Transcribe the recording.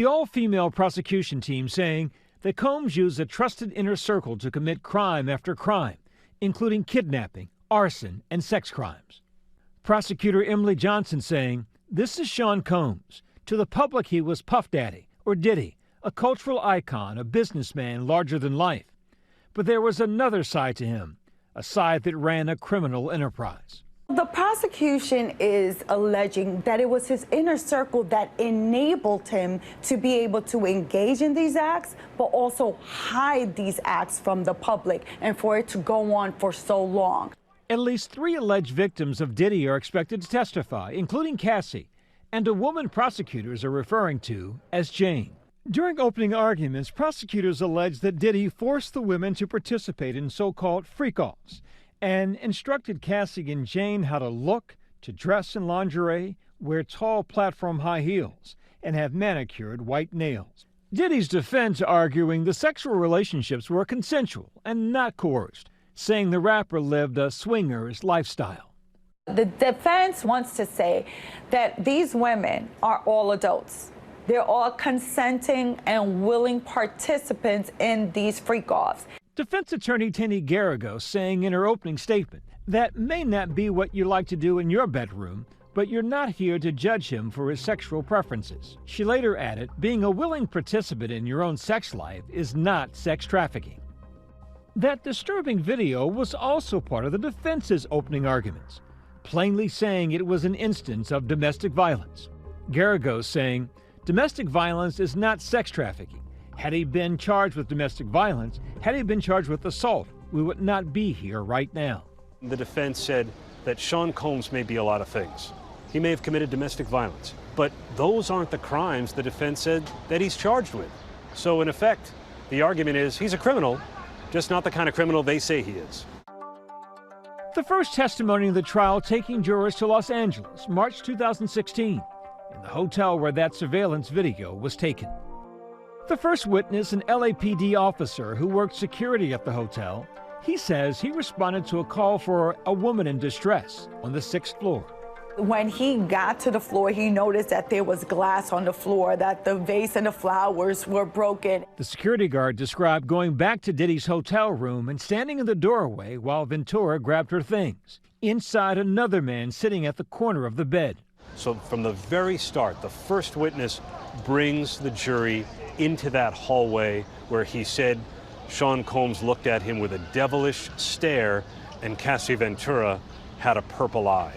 The all-female prosecution team saying that Combs used a trusted inner circle to commit crime after crime, including kidnapping, arson, and sex crimes. Prosecutor Emily Johnson saying, "This is Sean Combs. To the public, he was Puff Daddy or Diddy, a cultural icon, a businessman larger than life. But there was another side to him, a side that ran a criminal enterprise." The prosecution is alleging that it was his inner circle that enabled him to be able to engage in these acts, but also hide these acts from the public and for it to go on for so long. At least 3 alleged victims of Diddy are expected to testify, including Cassie, and a woman prosecutors are referring to as Jane. During opening arguments, prosecutors alleged that Diddy forced the women to participate in so-called freak-offs and instructed Cassie and Jane how to look, to dress in lingerie, wear tall platform high heels, and have manicured white nails. Diddy's defense arguing the sexual relationships were consensual and not coerced, saying the rapper lived a swingers lifestyle. The defense wants to say that these women are all adults. They're all consenting and willing participants in these freak-offs. Defense attorney Tani Garagos saying in her opening statement, "That may not be what you like to do in your bedroom, but you're not here to judge him for his sexual preferences." She later added, "Being a willing participant in your own sex life is not sex trafficking." That disturbing video was also part of the defense's opening arguments, plainly saying it was an instance of domestic violence. Garagos saying, "Domestic violence is not sex trafficking. Had he been charged with domestic violence, had he been charged with assault, we would not be here right now." The defense said that Sean Combs may be a lot of things. He may have committed domestic violence, but those aren't the crimes the defense said that he's charged with. So in effect, the argument is he's a criminal, just not the kind of criminal they say he is. The first testimony in the trial taking jurors to Los Angeles, March 2016, in the hotel where that surveillance video was taken. The first witness, an LAPD officer who worked security at the hotel, he says he responded to a call for a woman in distress on the 6th floor. When he got to the floor, he noticed that there was glass on the floor, that the vase and the flowers were broken. The security guard described going back to Diddy's hotel room and standing in the doorway while Ventura grabbed her things. Inside, another man sitting at the corner of the bed. So from the very start, the first witness brings the jury into that hallway where he said Sean Combs looked at him with a devilish stare and Cassie Ventura had a purple eye.